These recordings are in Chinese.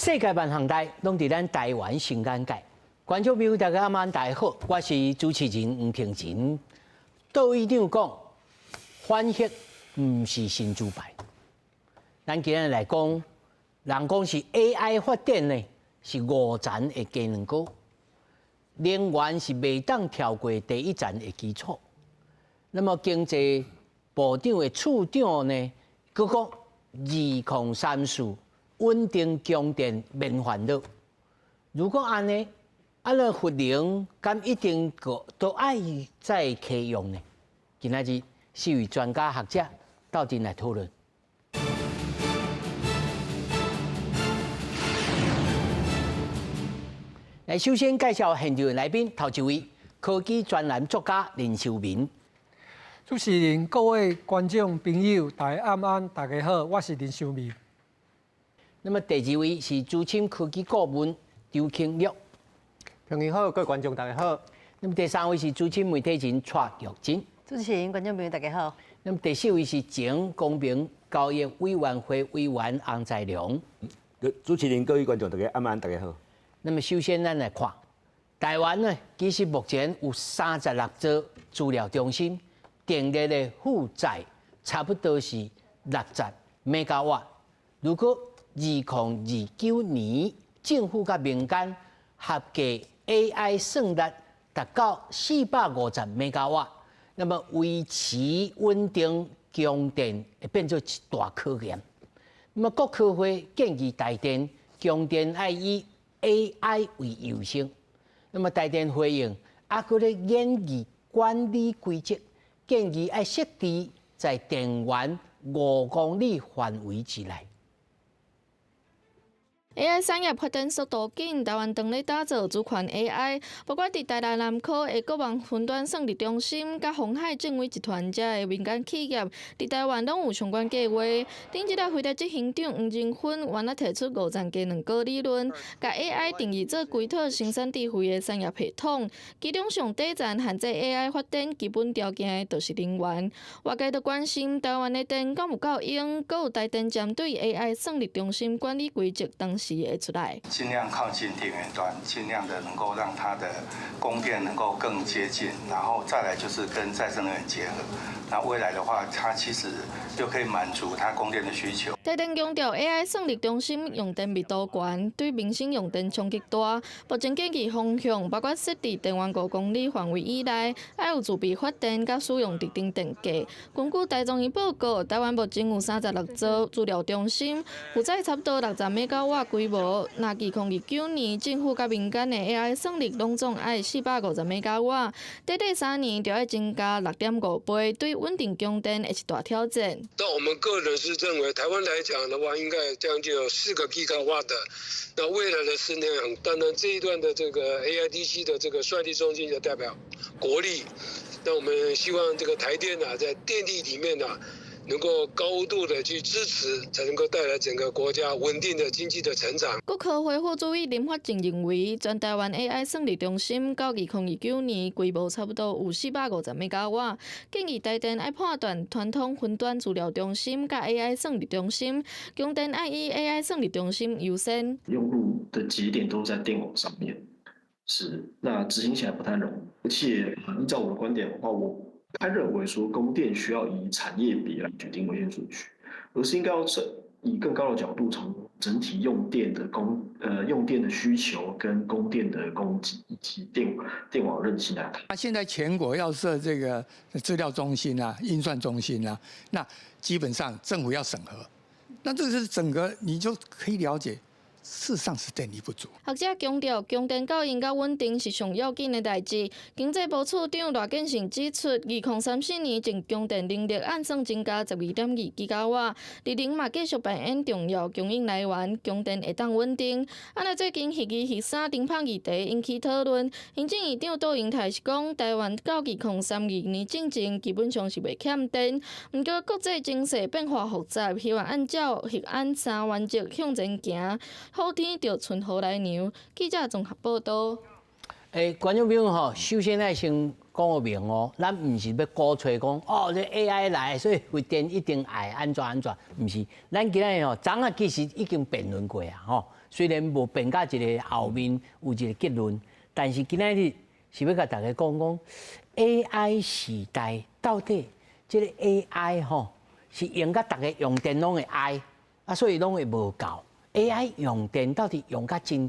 世界万航台拢伫咱台湾新眼界。观众朋友，大家晚大家好，我是主持人黄庭仁。窦院长讲，反核毋是新主牌。咱今日来讲，人讲是 AI 发展呢，是5层的技能高，能源是未当跳过第1层的基础。那么经济部长的处长呢，佮讲2034稳定供电免烦恼。如果安尼，那核能敢一定都爱再启用呢？今仔日4位专家学者斗阵来讨论。来，首先介绍现场的来宾，头一位科技专栏作家林修明。主持人、各位观众朋友，大家安，大家好，我是林修明。那么第2位是资深科技顾问张庆玉。朋友好，各位观众大家好。那么第3位是资深媒体人蔡玉珍。主持人、观众朋友大家好。那么第4位是前公平交易委员会委员洪在良。主持人、各位观众大家安，大家好。那么首先咱来看，台湾呢，其实目前有36座资料中心，电力的负载差不多是60 MW。如果2029年政府甲民间合计 AI 算力达到450 MW， 那么维持稳定供电会变做一大考验。那么国科会建议台电供电要以 AI 为优先。那么台电回应，佫咧研议管理规则，建议要设置在电源5公里范围之内。AI 产业发展速度紧，台湾正咧打造主权 AI， 包括伫台南南科的国防云端算力中心，甲鸿海正威集团遮的民间企业，伫台湾拢有相关计划。顶一日回答执行长黄仁勋原来提出5层技能高理论，甲 AI 定义做规套生产智慧的产业系统。其中上底一层限制 AI 发展基本条件的，就是能源。外界都关心台湾的电敢有够用，阁有台电针对 AI 算力中心管理规则当时会出来，尽量靠近电源端，尽量的能够让它的供电能够更接近，然后再来就是跟再生能源结合。那未来的话，它其实就可以满足它供电的需求。台电强调 AI 算力中心用电密度高，对民生用电冲击大。目前建议方向包括设置电源5公里范围以内，要有自备发电，甲使用特定电价。根据台中医报告，台湾目前有36座资料中心，负载差不多60 MW规模。那2029年政府甲民间的 AI 算力拢总爱450 MW， 短3年就要增加6.5倍，对稳定供电是一大挑战。那我们个人是认为，台湾来讲的话，应该将近有4个 GW 的。那未来的10年，当然这一段的这个 AIDC 的这个算力中心就代表国力。那我们希望这个台电在电力里面能够高度的去支持，才能够带来整个国家稳定的经济的成长。国科会副主委林发正认为，全台湾 AI 算力中心到2029年规模差不多有450 MW， 建议台电要判断传统云端资料中心甲 AI 算力中心，供电要以 AI 算力中心优先。用路的节点都在电网上面，是那执行起来不太容易，而且依照我的观点的话，我不太认为说供电需要以产业比来决定优先顺序，而是应该要以更高的角度，从整体用电的需求跟供电的供给以及电网韧性来谈。现在全国要设这个资料中心运算中心那基本上政府要审核，那这是整个你就可以了解。事实上是电力不足。学者强调，供电供应甲稳定是上要紧的代志。经济部处长赖建成指出，2034年净供电能力按算增加12.2 GW， 日能嘛继续扮演重要供应来源，供电会当稳定。最近迄2、迄3灯泡议题引起讨论，行政院长杜英泰是讲，台湾到2032年之前基本上是袂欠电。不过国际情势变化复杂，希望按照核安3原则向前行。好天就春好来牛。记者综合报道。观众朋友吼，首先要先讲个明哦，咱唔是要鼓吹讲哦，这 AI 来，所以核电一定爱安怎，唔是。咱今日吼，昨下其实已经辩论过啊，吼。虽然无变到一个后面有一个结论，但是今仔日是要甲大家讲 AI 时代到底这个 AI 吼是用甲大家用电拢会爱啊，所以拢会无够。AI 用电到底用甲真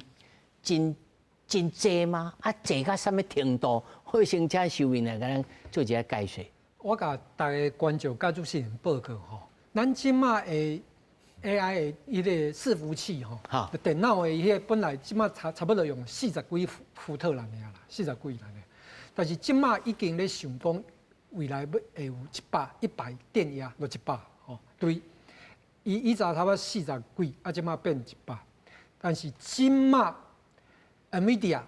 济吗？啊，济到什么程度？好，先请秀明来甲咱做一下解说。我甲大家关注甲主持人报告吼，咱即马的 AI 的迄个伺服器吼，电脑的迄个本来即马差不多用40几伏特兰尔啦，40几兰尔，但是即马已经咧想讲未来会有100电压到100吼，对，以前差不多40几，啊即马变100，但是即马 NVIDIA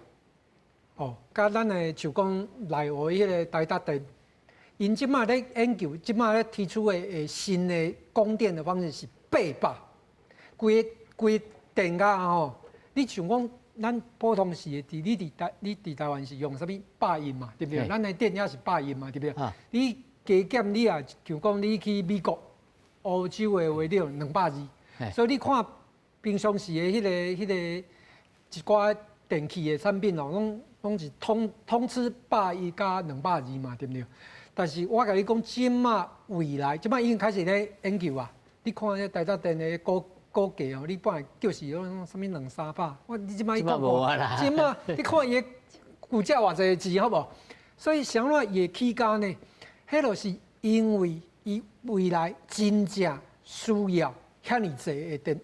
哦，甲咱的就讲内湖迄个台达电，因即马咧研究，即马咧提出的新的供电的方式是800，规电压吼，你想讲咱普通时的你伫台湾是用啥物100音嘛，对不对？咱的电压是100音嘛，对不对？你加减你啊，就讲你去美国、欧洲的话，你用220，所以你看平常时的迄个一寡电器的产品哦，拢是通吃110加220嘛，对不对？但是我甲你讲，即马未来，即马已经开始咧研究啊。你看迄台达电的股价哦，你本来就是用啥物200-300，你即马伊讲无，即马你看伊股价偌济钱，好无？所以上来伊起价呢，迄就是因为伊未来真正需要遐尼济的电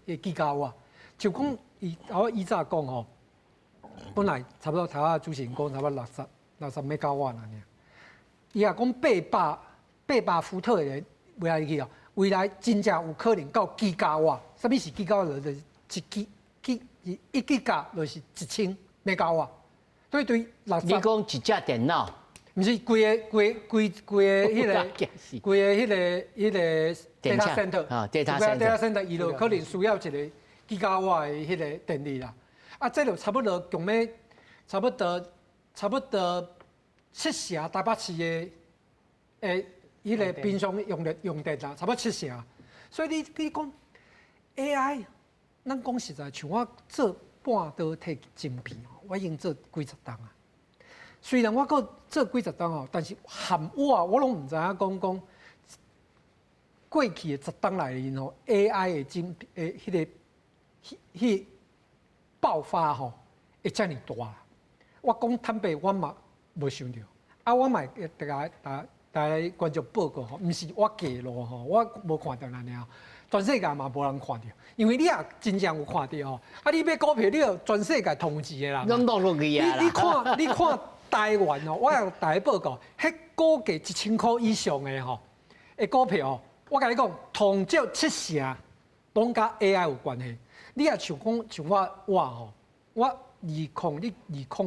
的机构啊，就讲。以早讲吼，本来差不多头啊主持人讲差不多60 MW 啦，伊也讲800伏特的未来去哦，未来真正有可能到吉瓦。什么是吉瓦？就是一吉瓦就是1000 MW。对对，你讲一只电脑，毋是规个迄个 data center 啊 data center， 伊就可能需要一个。吉瓦的迄个电力啦，啊，这就差不多共要差不多7成台北市的迄个平常用电啦，差不多7成。所以你讲 AI， 咱讲实在，像我做半导体晶片哦，我已经做几十档啊。虽然我搁做几十档哦，但是含我拢唔知影讲过去的10档内面哦 ，AI 的晶片迄爆发吼会遮尔大，我讲坦白，我嘛无想到，啊，我嘛大家观众报告吼，毋是我假咯吼，我无看到安尼啊，全世界嘛无人看到，因为你也真正有看到吼，啊，你买股票你有全世界通知的啦，拢落落去啊啦，你看台湾哦，我有大家报告，迄股价1000块以上的吼，的股票哦，我甲你讲，同少7成拢甲 AI 有关系。你也像我吼，我2020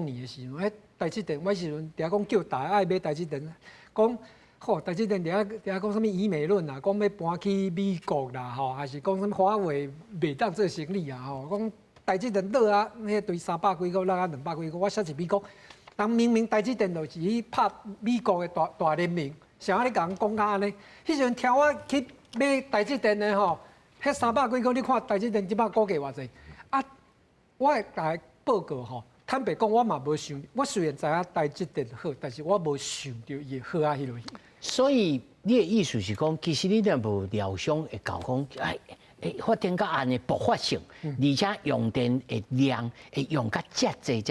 年的时阵，迄台积电，我时阵嗲讲叫大家爱买台积电，讲吼台积电嗲讲什么以美论啊，讲要搬去美国啦吼，还是讲什么华为袂当做生意啊吼，讲台积电落啊，迄对300几个落啊200几个，我写是美国，但明明台积电就是去拍美国的大联名，谁你甲人讲安尼？迄时阵听我去买台积电的吼。迄300几个，你看台积电即摆股价偌济啊！我会大家报告吼，坦白讲，我嘛无想，我虽然知影台积电好，但是我无想到伊好啊，迄落去。所以你的意思是讲，其实你若无料想会搞讲，发展到安尼爆发性，而且用电的量会用甲遮济。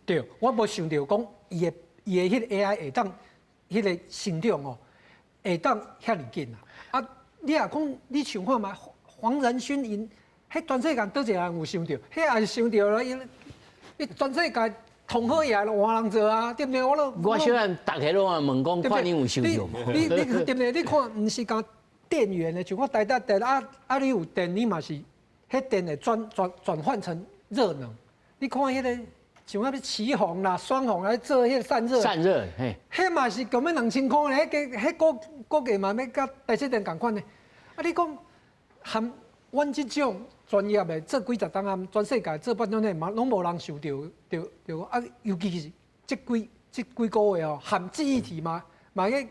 对，我无想到讲伊的迄个 AI 会当迄个成长哦，会当遐尼紧啊！啊，你也讲，你想看嘛？黄仁勋因，迄全世界倒一个人有想到，迄也是想到了，因全世界同好也换人做啊，对不对？我小人大家拢问讲，看你有想到无？你对不对？你看，毋是讲电源的，像我台达电你有电，你嘛是迄电会转换成热能。你看迄个像那起红啦、双红来做迄个散热，嘿，迄嘛是根本2000块呢，迄股价嘛要甲台积电共款呢。啊，你讲？含阮即种专业的做几十档啊，全世界做半导体嘛，拢无人受到啊，尤其是这几个月哦，含记忆体嘛咧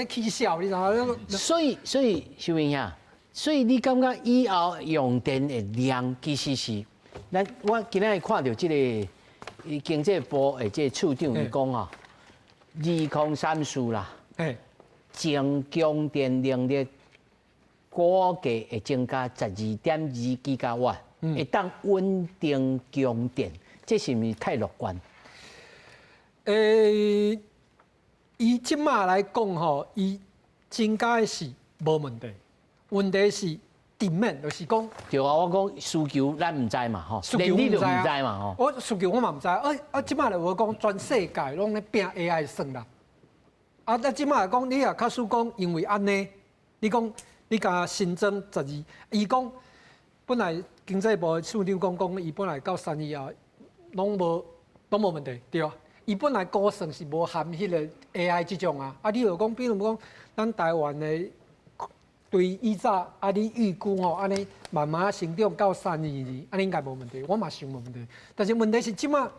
起笑，你知道吗？所以秀明兄，所以你感觉以后用电的量其实是，我今仔日看到这个经济部的这个处长伊讲哦，2034啦，净供电能力估计会增加12.2吉瓦，会当稳定供电，这是毋是太乐观？以即马来讲吼，伊增加的是无问题，问题是demand，就是讲。对啊，我讲需求咱唔知嘛吼，需求我唔知嘛吼。我需求我嘛唔知，即马来我讲全世界拢咧拼 AI 算啦。即马来讲，你也假使讲因为安尼，你讲你甲新增12，伊讲本来经济部处长讲伊本来到3亿啊，拢无问题，对啊。伊本来估算是无含迄个 AI 即种啊，你就讲，比如讲，咱台湾的对以早你预估吼，安尼慢慢成长到3亿，安尼应该无问题，我嘛想无问题。但是问题是即马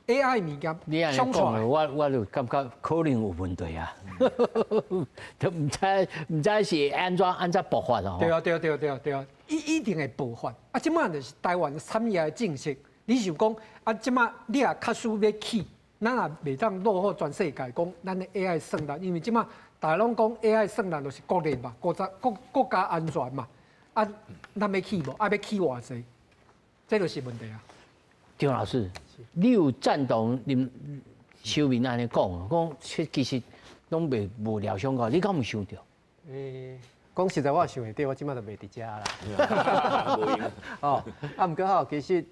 AI 物件，你安尼讲，我就感觉可能有问题啊，都唔知是安怎爆发哦。对啊，一定会爆发。即马就是台湾产业的政策，你想讲即马你也确实要起。咱也袂当落后全世界讲，咱的 AI 算力，因为即马大家拢讲 AI 算力就是国力嘛，国家安全嘛，咱要起无？要起偌济？这就是问题啊。张老师，你有赞同林修明安尼讲其实拢袂无聊想到，你敢有想到？讲实在，我想会到，我即马就袂伫遮啦。毋过吼，其实。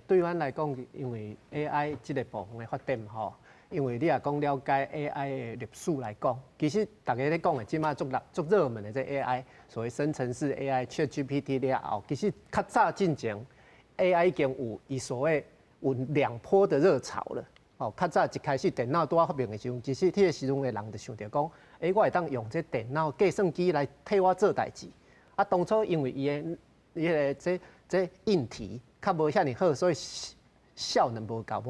对咱来讲，因为 AI 这个部分的发展吼，因为你也讲了解 AI 的历史来讲，其实大家咧讲的即马足热门的这 AI， 所谓生成式 AI、ChatGPT 了后，其实较早进前 AI 已经有伊所谓有2波的热潮了。较早一开始电脑拄发明的时候，其实迄个时阵的人就想着讲，我会当用这电脑计算机来替我做代志。当初因为伊个这硬体。较无遐尼好，所以效能无够，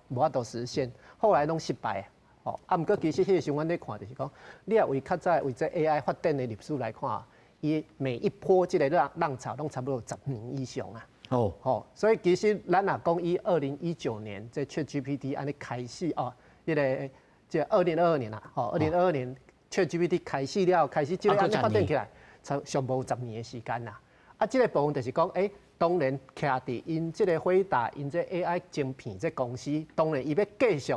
无法度实现。后来拢失败。毋过其实迄个时阵，阮咧看就是讲，你也为较早为这 AI 发展的历史来看，伊每一波即个浪潮拢差不多10年以上啊。所以其实咱若讲以2019年这 ChatGPT 安尼开始迄个这2022年啊，2022年 ChatGPT 开始了，开始即个安尼发展起来，上无10年的时间啦。即个部分就是讲，当然徛伫因即个辉达，因这 AI 晶片这公司，当然伊要继续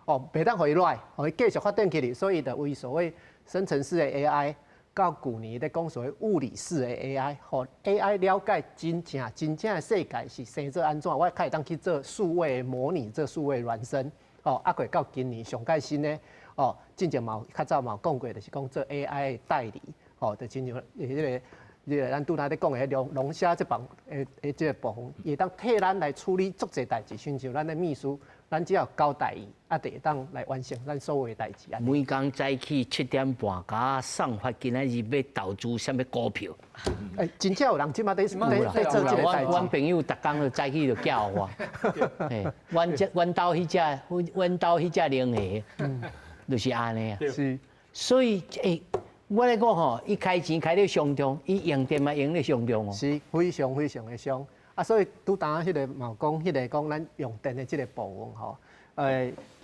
袂当互伊赖，互伊继续发展起来，所以就为所谓生成式的 AI， 到旧年咧讲所谓物理式的 AI， 互 AI 了解真正的世界是生做安怎，我开始当去做数位模拟，做数位孪生，过到今年上届新的之前较早嘛讲过，就是讲做 AI 的代理，就亲像迄个咱拄仔咧讲的龙虾这帮这个部分，会当替咱来处理足侪代志，亲像咱的秘书，咱只要交代伊，就会当来完成咱所有的代志。每天早起7点半，甲送发今仔日要投资什么股票？真正有人即马在做这个代志。阮朋友逐工就早起就叫我，阮兜迄只零下，就是安尼啊。是，所以我咧讲吼，伊开钱开得上中，伊用电嘛用得上中哦。是非常的伤所以拄当迄个嘛讲，迄个讲咱用电的即个部分吼，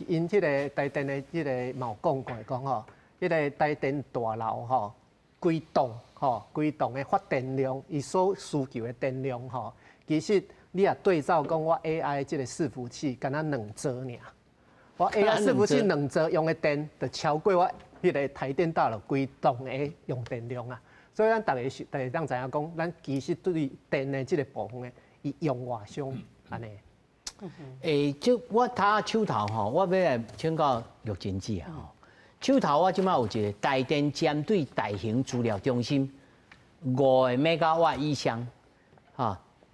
因迄个台电的迄个嘛有讲过讲吼，迄个台电大楼吼，规栋的发电量，伊所需求的电量吼，其实你也对照讲我 AI 即个伺服器，敢若2折尔，我 AI 伺服器2折用的电，就超过我。迄个台电大楼规栋的用电量啊，所以咱大家当知影讲，咱其实对电的即个部分的，伊用偌凶安尼。就我打手头吼，我要来请教陆经济啊吼。手头我即摆有一个台电针对大型资料中心5个MW以上，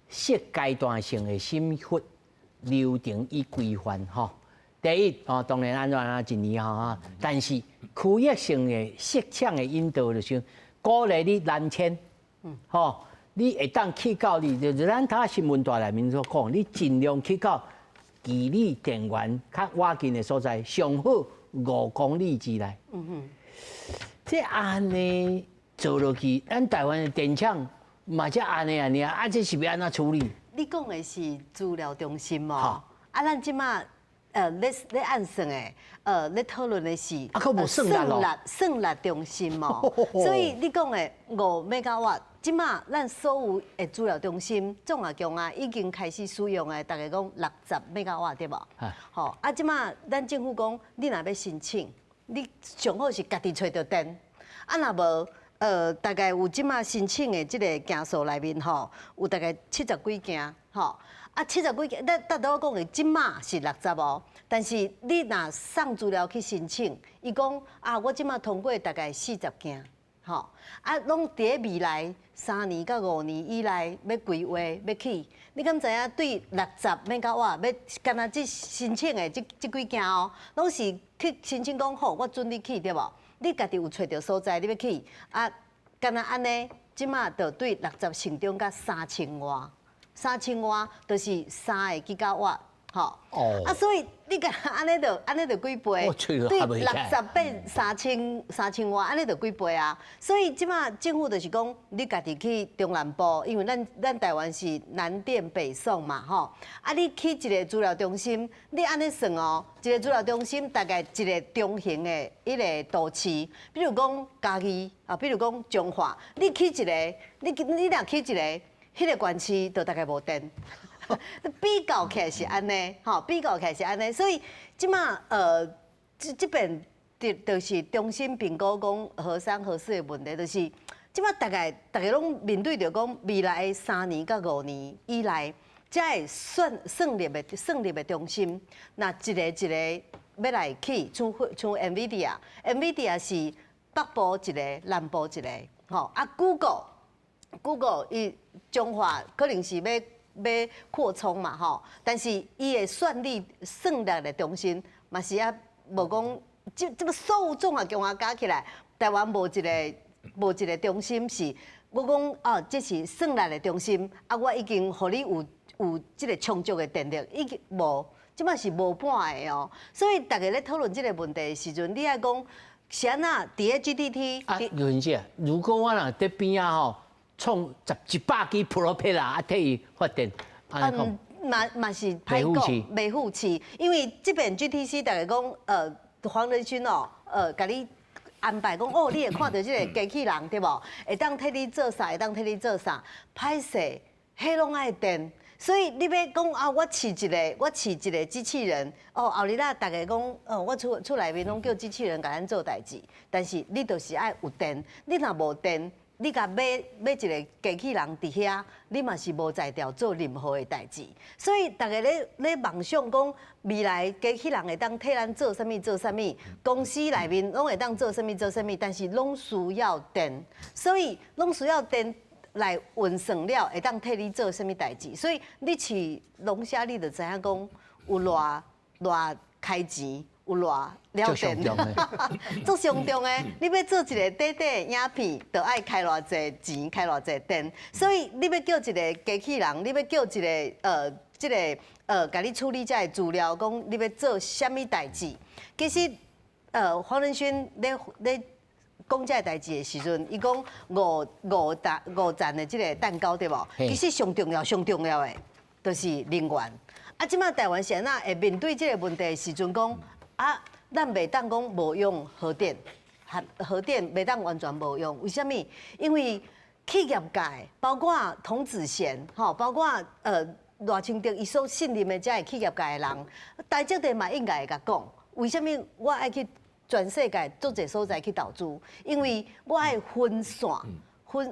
设阶段性的审核流程与规范吼。第一当然安怎1年但是区域性的设厂的引导就是鼓励你南迁，你会当去到就是咱头新闻大内面所讲，你尽量去到距离电源较瓦近的所在，上好5公里之内。这安尼做落去，咱台湾的电厂嘛才安尼啊，这是要安怎处理？你讲的是资料中心嘛？好啊，咱即马咧按算的，咧讨论的是佫无算力咯算力中心嘛。所以你讲的5 MW， 即马咱所有的资料中心总共啊已经开始使用的，大概讲60 MW 对无？好，啊，即马咱政府讲，你若要申请，你上好是家己找到电，啊，若无。大概有即马申请的即个件数内面吼，有大概70几件吼，啊70几件，咱我讲的即马是60哦，但是你若送资料去申请，伊讲啊，我即马通过大概40件，吼，啊，拢伫咧未来3年到5年以内要规划要起，你敢知影对60 MW要干那即申请的即几件哦，拢是去申请讲好，我准你起对无？你家己有找到所在，你要去啊？干那安尼，即马就对60成中甲3000瓦，3000瓦就是3个吉瓦，吼。哦。啊，所以你甲安尼就几倍？对，60变3000瓦，安尼就几倍啊？所以即马政府就是讲，你家己去中南部，因为咱台湾是南电北送嘛，吼。啊，你去一个资料中心，你安尼算哦，一个资料中心大概一个中型的一个都市，比如讲嘉义啊，比如讲彰化，你去一个，你若去一个，迄个县市就大概无电。比较起来是安尼，吼，比较起来是安尼，所以即马这边就是中心评估讲核3、核4的问题，就是即马大家拢面对着讲未来3年到5年以内，才会算力的中心，那一个要来起，像 NVIDIA 是北部一个，南部一个，吼啊 Google 伊彰化可能是要扩充嘛吼，但是伊的算力的中心嘛是啊无讲，即么所有综合共加起来，台湾无一个中心是，我讲哦，这是算力的中心，啊，我已经互你有即个充足的电力，已经无，即摆是无半的哦。所以大家咧讨论即个问题的时阵，你爱讲是安那？伫咧 GDT 啊，刘文姐，如果我若伫边啊吼。创100几 propellers 啊，替伊发电，嘛是歹讲，袂付气，因为这边 GTC 大家讲，黄仁勋哦，甲你安排讲，哦，你会看到这个机器人对无？会当替你做啥？会当替你做啥？歹势，迄拢爱电。所以你要讲啊，我饲一个机器人，哦，后日啦，大家讲，我厝内面拢叫机器人甲咱做代志，但是你就是爱有电，你若无电。你甲买一个机器人伫遐，你嘛是无才调做任何的代志。所以大家咧梦想讲，未来机器人会当替咱做啥物，公司内面拢会当做啥物，但是拢需要电，所以拢需要电来运算了，会当替你做啥物代志。所以你饲龙虾，你就知影讲有偌开钱。有偌了电，做上重的，你要做一个短影片，就爱开偌济钱，开偌济电。所以你要叫一个机器人，你要叫一个甲你处理这个资料，讲你要做啥物代志。其实黄仁勋咧讲这个代志的时阵，伊讲五层的这个蛋糕对无？其实上重要的，就是能源。啊，即马台湾是安那会面对这个问题的时阵讲。啊，咱袂当讲无用核电，核电袂当完全无用。为什么？因为企业界包括童子贤，吼，包括赖清德伊所信任的这个企业界的人，台积电嘛应该会甲讲，为什么我爱去全世界做一所在去投资？因为我爱分散，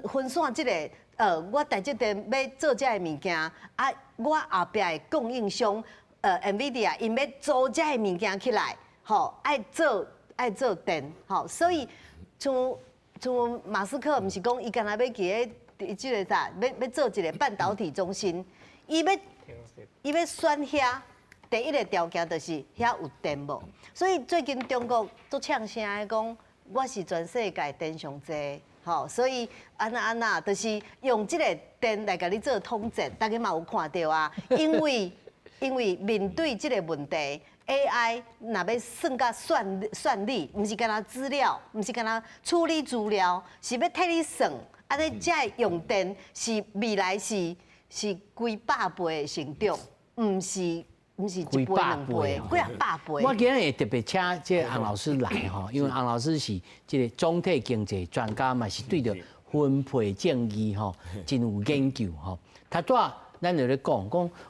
分散这个我台积电要做这个物件，啊，我后壁的供应商。NVIDIA 因要做这个物件起来，吼，爱做电，吼，所以像马斯克，毋是讲伊干那要去即个啥，要做一个半导体中心，伊要选遐第一个条件就是遐有电无，所以最近中国都呛声的讲，我是全世界电上济。吼，所以安那，就是用这个电来甲你做统战，大家嘛有看到啊，因为面对这个问题， AI 若要算甲算理，毋是干那资料，毋是干那处理资料，是要替你算，安尼才会用电是未来是几百倍的成长，毋是一倍两倍，几啊百倍。我今日会特别请这洪老师来吼，因为洪老师是这个总体经济专家嘛，是对着分配正义吼真有研究吼。他早咱就咧讲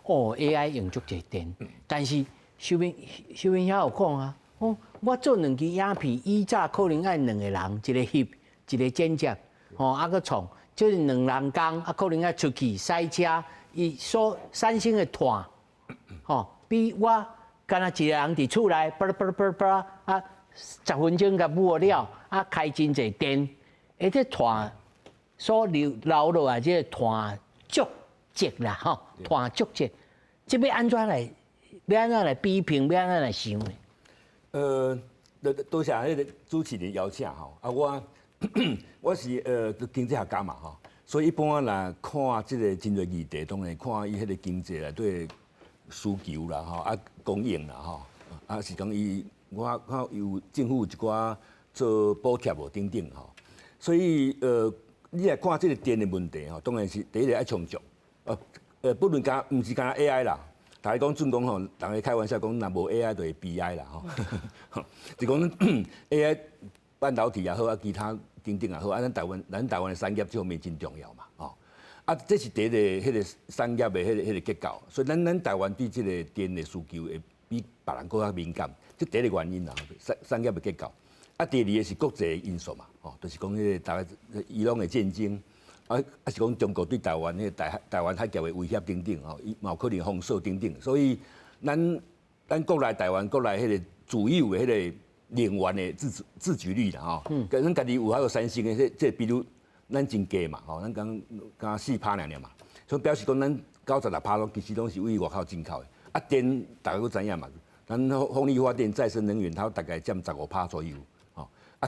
哦 AI 用足侪电，但是修明遐有讲啊，我做2支鸦片，以早可能爱2个人，一个翕，一个剪接，啊个创，就是2人工，可能爱出去塞车，伊所产生的碳，比我干那一个人伫厝内，啊10分钟甲抹了，开真侪电，这碳所留落来这碳足值啦，碳足值，这要安怎来比拼，要安怎来想呢？多谢迄个主持人邀请吼，我是经济学家嘛吼，所以一般来看这个真侪议题，当然看伊迄个经济内底需求啦供应啦是讲我看有政府有一寡做补贴无等等吼，所以你来看这个电的问题吼，当然是第一个爱充足，不论毋是干 AI 啦。大家讲准讲吼，大家开玩笑讲，若无 AI 就会悲哀啦吼。就讲 AI 半导体也好，其他等等也好，咱台湾的产业这方面真重要嘛，这是第一个迄个产业的迄个结构，所以咱台湾对这个电的需求会比别人更加敏感，这第一个原因啦，产业的结构。第二个是国际因素嘛，就是讲迄个大家伊朗的战争。是讲中国对台湾迄台湾海峡的威胁等等伊嘛有可能封锁等等，所以咱国内台湾国内迄个主要的迄个能源的自给率啦咱家己有个产生的这比如咱真低嘛咱刚4%尔嘛，所以表示讲咱96%拢其实拢是为外口进口的。电大家都知影嘛，咱风力发电、再生能源它大概占15%左右。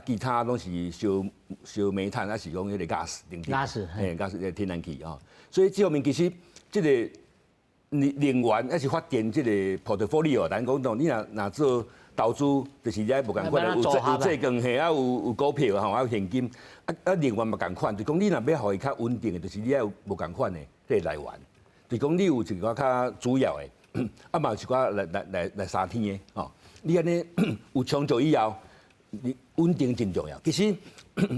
其他拢是烧煤炭，是讲迄个 gas 等等，gas 天然气所以这方面其实这个能源还是发电这个 portfolio， 咱讲到你若做投资，就是你无共款，有债券嘿，有股票还有现金，能源嘛共款，就讲你若要互伊较稳定的，就是你要有无共款的这个来源，就讲你有一个较主要的，嘛有一寡来3天的你安尼有充足以后。稳定真重要。其实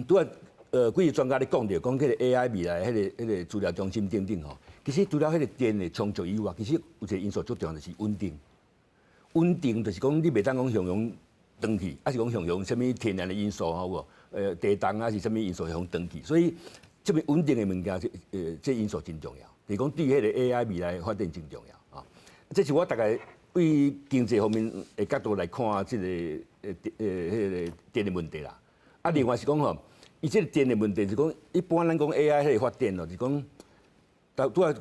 拄啊，几个专家咧讲着，讲迄个 AI 未来迄个资料中心等等吼。其实除了迄个电的充足以外，其实有一个因素最重要就是稳定。稳定就是讲你袂当讲向用长去，还是讲向用什么天然的因素好无？地动啊是什么因素向长去？所以这边稳定的物件，这因素真重要。就是讲对迄个 AI 未来发展真重要这是我大概为经济方面的角度来看这个。迄个电的问题啦，另外是讲吼，伊这个电的问题是讲，一般咱讲 AI 迄个发电咯，是讲，拄啊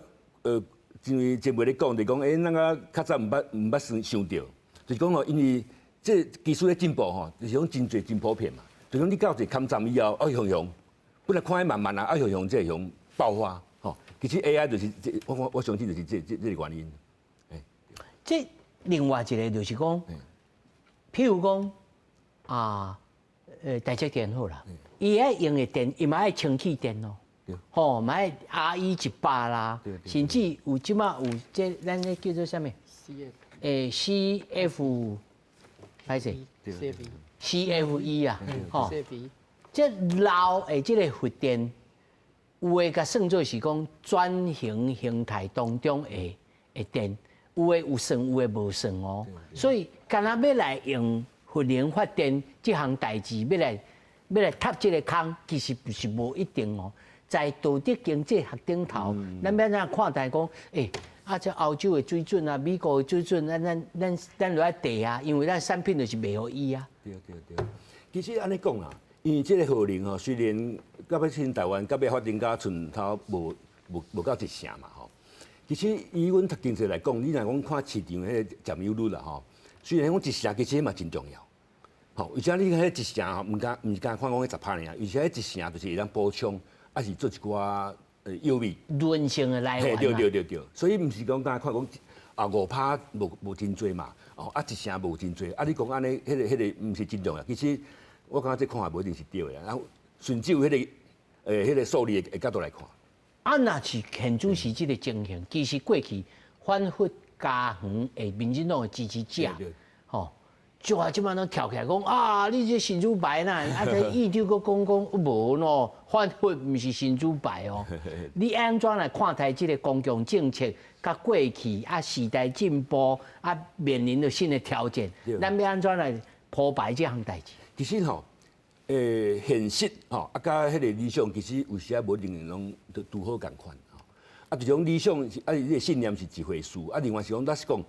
因为前辈咧讲，就讲咱较早毋捌想到，就是讲吼，因为这技术咧进步吼，就是讲真侪真普遍嘛，就讲你到一个坎站以后，用，本来看慢慢啊，用这用爆发其实 AI 就是我相信就是这个原因。这另外一个就是讲。譬如讲台积电好啦，伊爱用的电，伊嘛爱氢气电咯，嘛爱 RE100啦，甚至有即马有这咱咧叫做啥物？CF，歹势 CFE 啊，这老的这个发电，有诶甲算做是讲转型形态当中的电。有诶有算，有诶无算所以干那要来用核能发电这项代志，要来踏这个坑，其实不是无一定在道德经济学顶头，咱要怎看待讲？这欧洲的水准啊，美国的水准，咱就爱地啊，因为咱产品就是卖互伊啊。对。其实安尼讲啦，因为这个核能虽然到要进台湾，到要发展到寸头无到一成嘛其实以阮读经济来讲，你若讲看市场迄个占有率啦虽然讲一成其实嘛真重要，而且你迄一成毋是讲看讲迄10%尔，而且迄一成就是会当补充，还是做一寡优美润性的来源。对，所以毋是讲看讲5趴无真多嘛，哦啊一成无真多，啊你讲安尼，迄个毋是真重要。其实我感觉这看法无一定是对的，然后纯只有迄个数理的角度来看。啊，若是现主席这个情形，其实过去反复加远的民进党的支持者，吼，就即摆拢跳起来讲啊，你这新主牌呐，啊，这议长佫讲无喏，反复毋是新主牌哦。你安怎来看待这个公共政策？甲过去啊，时代进步啊，面临着新的挑战，咱要安怎来铺排这项代志？其实吼，现实吼，啊，甲迄个理想，其实有时啊无一定拢拄好共款吼。啊，这种理想是啊，你的信念是一回事，啊，另外是讲，咱是讲，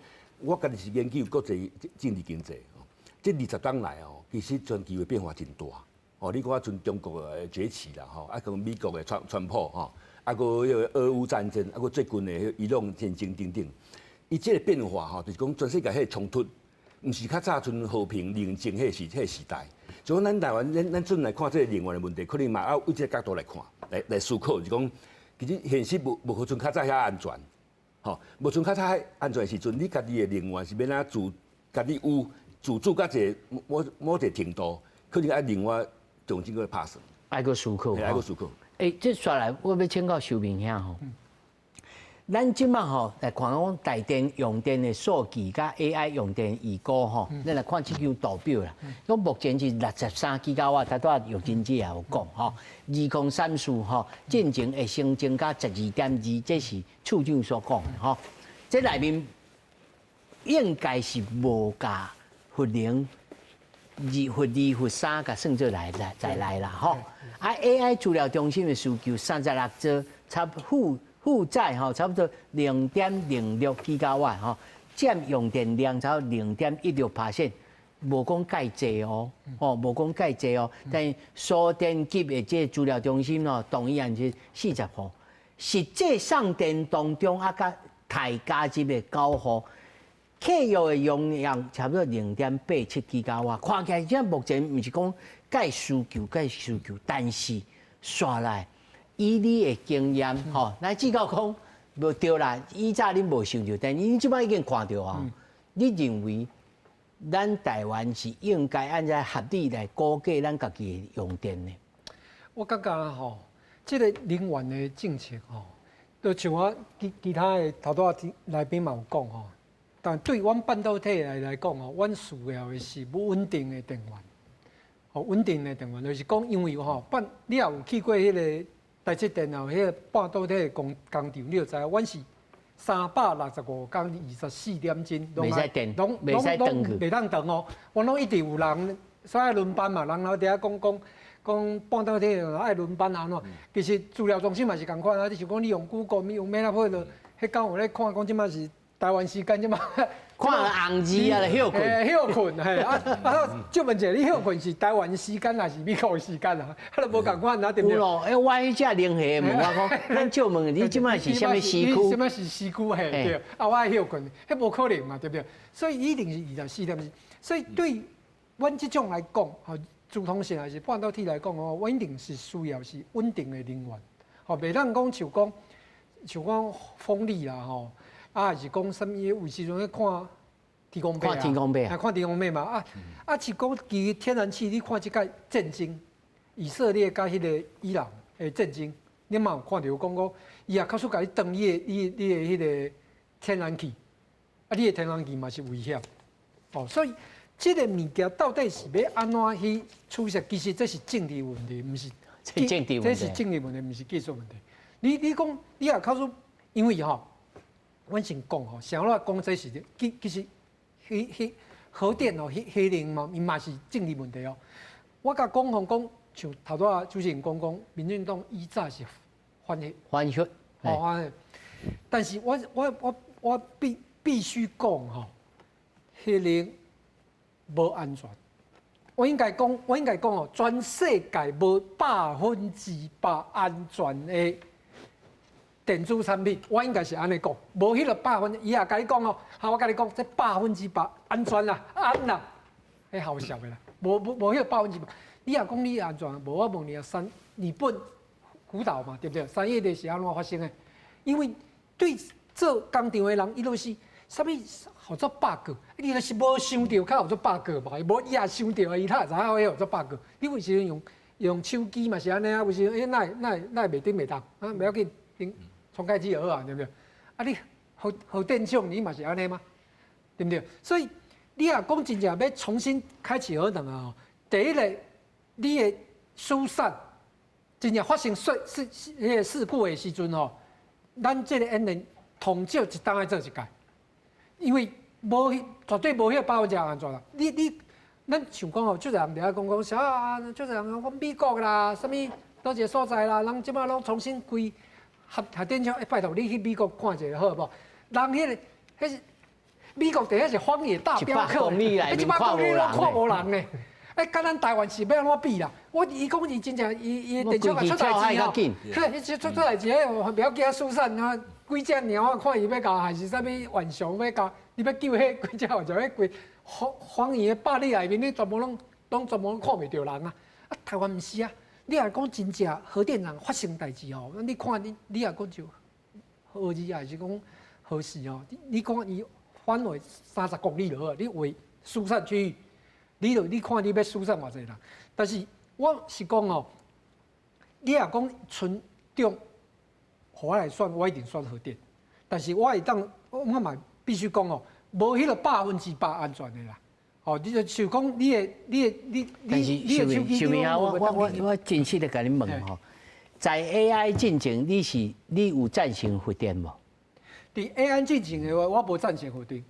我家己是研究国际政治经济吼，这20年来哦，其实全球的变化真大。哦，你看从中国的崛起啦吼，啊，跟美国的川普吼。啊，个俄乌战争，啊，个最近的伊朗战争等等，伊这个变化吼，就是讲全世界迄个冲突，毋是较早阵和平宁静迄个时代。就讲咱台湾，咱阵来看这个能源的问题，可能嘛要由这个角度来看，来思考，就是讲其实现实无好像较早遐安全，吼，无像较早遐安全的时阵，你家己的能源是免啊家己有自主到一个某一个程度，可能爱另外重新去拍算，爱个思考，爱个思考。这说来，我要请教修明兄吼。咱即马吼来看讲台电用电的数据，甲 AI 用电预估吼，咱来看这张图表啦。讲目前是63吉瓦，他都有经济也有讲吼，2034吼，进程会升增加12.2，这是处长所讲的吼。这内面应该是无加负0、负2、负3，甲算做再来啦吼。啊 ，AI 资料中心的数据36座，负载吼差不多0.06吉瓦吼，占用电量才0.16%，无讲介济哦，无讲介济哦。但输电级的这资料中心哦，同样是40户，实际上电当中啊，甲台加级的9户。客户的容量差不多0.87吉瓦，看起来现在目前毋是讲介需求，但是刷来以你的经验吼，咱至少讲无对啦。以早恁无想到，但你即摆已经看到啊。你认为咱台湾是应该按照合理来估计咱家己的用电呢？我感觉吼，这个能源的政策吼，就像我其他的头拄仔来宾嘛有讲吼。但对阮半导体来讲哦，阮需要的是不稳定的电源。哦，稳定的电源就是讲，因为吼，你也有去过迄个台积电哦，迄个半导体的工厂，你就知影，阮是365工24点钟，袂使电，袂使断去，袂当断哦。我拢一直有人，所以爱轮班嘛，人老伫遐讲半导体爱轮班安怎？其实资料中心嘛是共款啊，你想讲你用 Google， 用 Meta 迄刚有咧看，讲即马是。台湾时间即嘛，看了红字啊，休困，休困，嘿就问者，你休困是台湾时间还是美国时间啊？迄都无共款啊，对不对？有咯，我迄只联系问我讲，咱就问你即摆是啥物时区？啥物是时区？嘿，对，我爱休困，迄无可能嘛，对不对？所以一定是24点钟。所以对阮即种来讲，吼，主通讯还是半导体来讲哦，我一定是需要是稳定的能源，吼，袂当讲像讲风力啦，吼。啊，是讲什么？有时阵咧看天公伯啊，看天公伯嘛。是讲其天然气，你看即个战争，以色列甲迄个伊朗的战争，你嘛有看到讲，伊也告诉甲你断你的迄个天然气，你的天然气嘛是危险。哦，所以这个物件到底是要安怎去处理？其实这是政治问题，毋是这是政治问题，毋是技术问题。你讲，你也告诉，因为吼。阮先讲吼，像我讲这是其实核电哦，核能嘛，伊嘛是政治问题哦。我甲讲像头拄仔主持人讲，民进党以早是反核，反，但是我必须讲吼，核能无安全。我应该讲哦，全世界无100%安全的。电子产品，我应该是安尼讲，无迄个100%，伊也甲你讲哦，我甲你讲，这100%安全啦，安啦，迄好笑的啦，无迄个100%。你也讲你安全，无我问你啊，日本福岛嘛，对不对？3月的是安怎发生的？因为对做工厂的人，伊都是啥物号做 bug， 你就是无想到，较号做 bug 嘛，无伊也想到，伊他知影迄号做 bug。你为时阵用手机嘛是安尼啊，为时阵那袂顶袂当啊，袂要紧，重开机就好啊，对不对？啊，你核电厂你嘛是安尼吗？对不对？所以你若讲真正要重新开启核能啊，第一个你的疏散，真正发生事故的时阵吼，咱这个演练同少一档来做一届，因为绝对无迄100%安全啦。咱想讲吼，就人伫遐讲啥啊，就人讲美国啦，什物倒一个所在啦，人即摆拢重新开核电厂，拜托你去美国看一下好无？人迄是美国第一是荒野大镖客，100公里拢看无人呢。甲咱台湾是要安怎比啦？伊讲伊真正伊电厂也出代志吼，伊出代志，不要惊疏散啊！几只鸟啊，看伊要搞还是啥物晚熊要搞，你要救迄几只就迄几荒野百里内面，你全部拢全部看袂到人啊！啊，台湾毋是啊！你若讲真正核电厂发生代志吼，你看你若讲就核子还是讲核事吼，你讲伊范围30公里就好，你为疏散区域。你看你要疏散偌济人，但是我是讲哦，你若讲纯中，我来算，我一定选核电。但是我会当，我嘛必须讲哦，无迄个100%安全的啦。哦，你就想讲你的手机，啊，我真实的甲你问吼，在 AI 进程，你有赞成核电无？伫 AI 进程的话，我无赞成核电。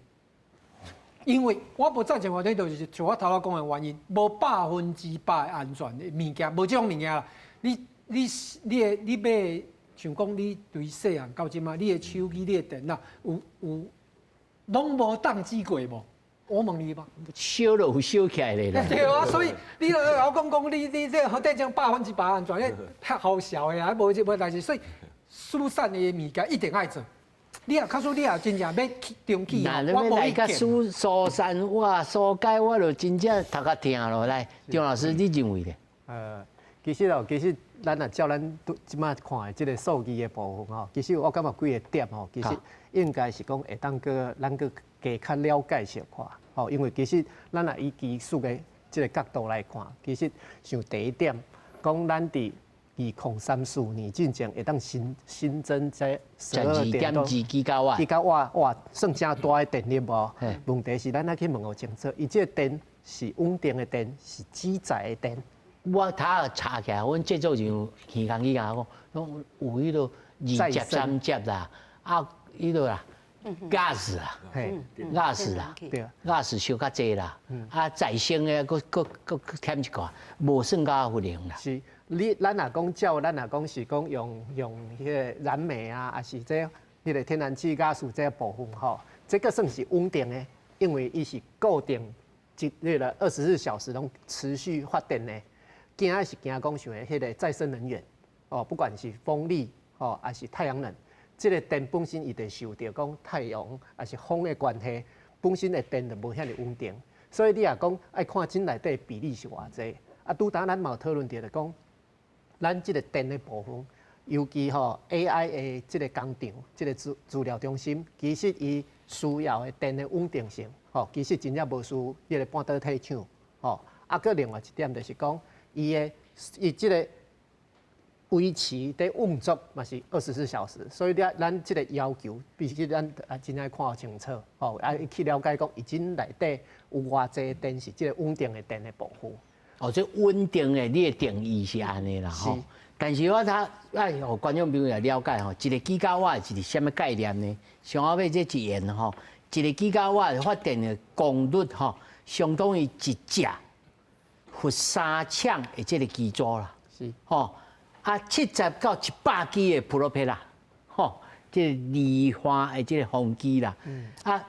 因为我无赞成核电，就是像我头仔讲的原因，无100%安全的物件，无这种物件啦。你买像讲你对细汉到即马，你的手机、你的电脑有拢无宕机过无？我问你吧。烧就有烧起来咧啦。对啊，所以你老讲你这核电厂100%安全，迄太好笑的啊，无代志。所以疏散的物件一定爱做。你啊，假使你啊真正要中气啊，我无意见。疏散我疏解，我就真正头壳疼咯。来，张老师，你认为咧？其实咱若照咱即摆看的即个数据的部分吼，其实我感觉几个点吼，其实应该是讲会当咱加较了解小看吼，因为其实咱若以技术的即个角度来看，其实像第一点，讲咱伫2034年进前会当新增这12.2吉瓦，哇，算正大的电力无？问题是咱要去问好清楚，伊这个电是稳定的电，是机载的电。我查起来，阮制作人耳讲去讲，讲有迄落2接3接啦，啊，迄落啦，gas 啦，gas 啦，对，gas 烧较济啦，啊，再生的佫添一寡，无算较有能啦。是，咱若讲照，咱若讲是讲用迄个燃煤啊，还是这迄个天然气、gas 这部分吼，这个算是稳定的，因为伊是固定24小时拢持续发电的。惊是惊讲像迄个再生能源，哦，不管是风力哦，还是太阳能，这个电本身伊就受到讲太阳还是风的关系，本身的电就无遐尼稳定，所以你若讲爱看真内底比例是偌济，啊，拄当咱嘛有讨论到就讲，咱这个电的部分，尤其吼 AI 的这个工厂，这个资料中心，其实伊需要的电的稳定性，吼，其实真正无输迄个半导体厂，吼，啊，搁另外一点就是讲。伊即个维持伫运作嘛是24小时，所以咱即个要求必须咱真爱看清楚，吼，啊去了解讲，已经内底有偌济电是即个稳定的电的部分。哦，这稳定的你的定义是安尼啦，吼。但是我爱互观众朋友来了解吼，一个吉瓦是什么概念呢？上后尾这一言吼，一个吉瓦发电的功率吼，相当于一只。核3厂的这个机组啦，是吼啊，70到100支的 propeller， 吼，这离岸的这个风机啦，啊，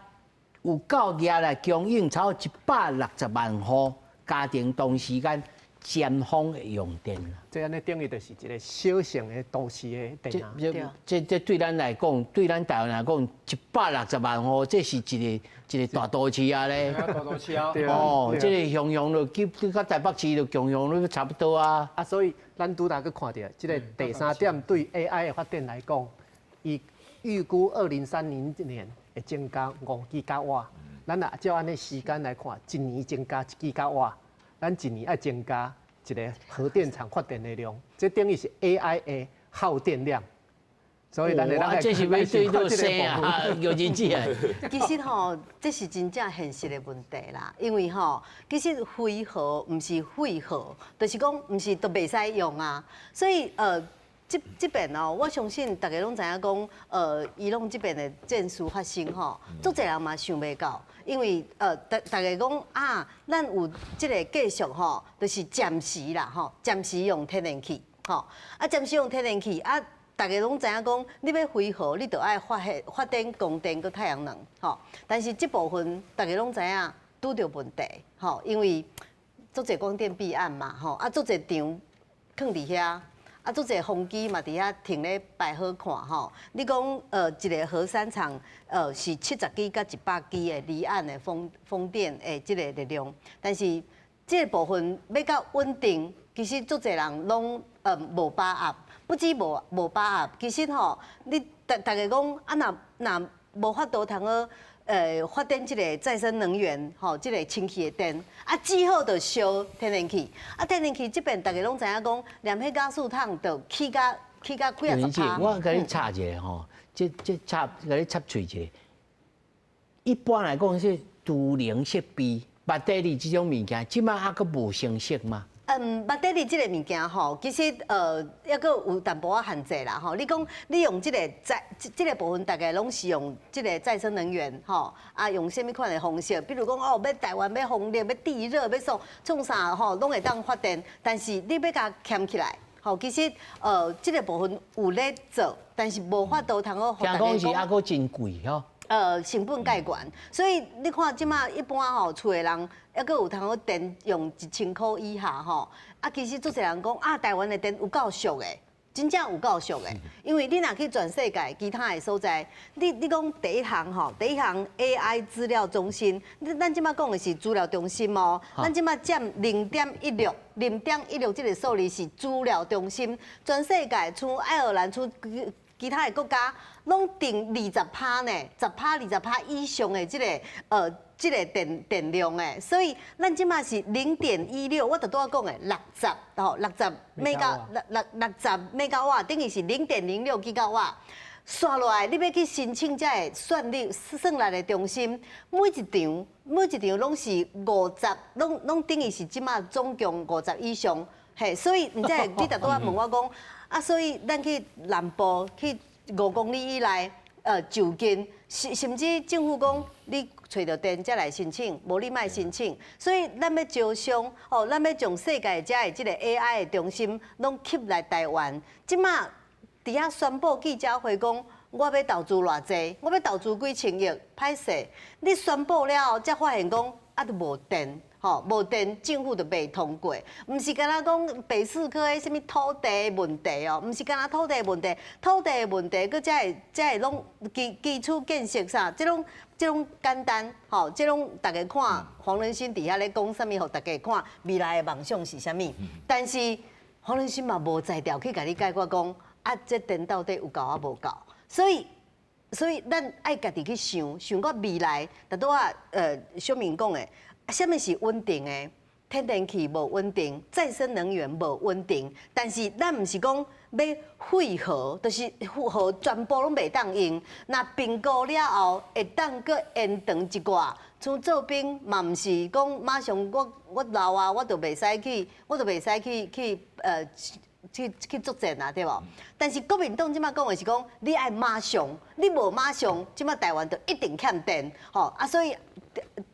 有够热来供应超160万户家庭同时间尖峰的用电啦。这安尼等于就是一个小型的都市的电啊。这对咱来讲，对咱台湾来讲，160万户，这是一个大都市啊咧。大都市啊。哦，这个用量就跟台北市就用量都差不多啊。啊，所以咱拄大去看到，这个第3点对 AI 的发展来讲，伊预估2030年会增加5吉瓦。咱若照安尼时间来看，一年增加1吉瓦，咱一年要增加一个核电厂发电的量，这等于是 AI 的耗电量。所以咱会哇，这是要对到生啊，有日子啊。其实吼，这是真正现实的问题啦。因为吼，其实废核唔是废核，就是讲唔是都袂使用啊。所以这边哦，我相信大家拢知影讲，伊拢这边的战事发生吼，足侪人嘛想袂到。因为大家讲啊，咱有这个继续吼，就是暂时啦吼，暂时用天然气吼，啊暂时用天然气啊。大家拢知影讲，你要恢复，你就爱发电、供电、佮太阳能，吼。但是这部分大家拢知影，拄着问题，吼，因为足侪光电弊案嘛，吼，啊足侪场囥伫遐，啊足侪风机嘛伫遐停咧摆好看，吼。你讲一个核三厂是70基到100基的离岸的风电的这个力量，但是这个部分要较稳定，其实足侪人拢无把握。不止无把握，其实吼，你大家讲啊，若无法度通好发展即个再生能源，吼，即个氢气的电，啊，只好就烧天然气。啊，天然气这边大家拢知影讲，连迄加速桶就起甲几啊10%。我甲你插一下吼，甲你插嘴一下。一般来讲是都零设备、目的地这种物件，即摆还阁无成熟吗？目的地这个物件吼，其实抑阁有淡薄仔限制啦吼。你讲你用这个部分，大概拢是用这个再生能源吼，啊用什么款的方式？比如讲哦，要台湾要风力、要地热、要创啥吼，拢会当发电。但是你要甲牵起来，吼，其实这个部分有咧做，但是无法度通好。听讲是还阁真贵吼。成本介悬，所以你看即马一般吼，厝的人抑阁有通好电用1000块以下吼，啊，其实足侪人讲啊，台湾的电有够俗的，真正有够俗的，因为你若去全世界其他的所在，你讲第一项吼，第一项 AI 资料中心，咱即马讲的是资料中心哦，咱即马占0.16这个数字是资料中心，全世界除爱尔兰除其他的国家拢定20%呢，10%、20%以上的这个电量诶，所以咱即马是0.16，我拄仔讲的60兆瓦，等于是0.06吉瓦。刷落来，你要去申请这个算力中心，每一场拢是50，拢等于是即马总共50以上，嘿，所以毋知你拄仔问我讲。啊，所以咱去南部去5公里以内，就近，甚至政府讲你找到电才来申请，无你莫申请。所以咱要招商，哦，咱要将世界遮的这个 AI 的中心拢吸来台湾。即马伫遐宣布记者会讲，我要投资偌济，我要投资几千亿，歹势。你宣布了后，才发现讲啊，都无电。吼，无电，政府就未通过，毋是干那讲北市区的什么土地的问题哦，毋是干那土地的问题，佮才会拢基础建设啥，这种简单，吼，这种大家看黄仁勋底下咧讲啥物，互大家看未来的梦想是啥物，但是黄仁勋嘛无才调去甲你解决讲，啊，这电到底有够啊无够，所以咱爱家己去想到未来，拄仔小明讲的。什么是稳定的？天然气无稳定，再生能源无稳定。但是咱毋是讲要废核，就是核全部拢袂当用。那评估了后，会当搁延长一寡。像做兵嘛，毋是讲马上我老啊，我就袂使去作战啊，对无？但是国民党即马讲的是讲，你爱马上，你无马上，即马台湾就一定欠电，吼啊，所以。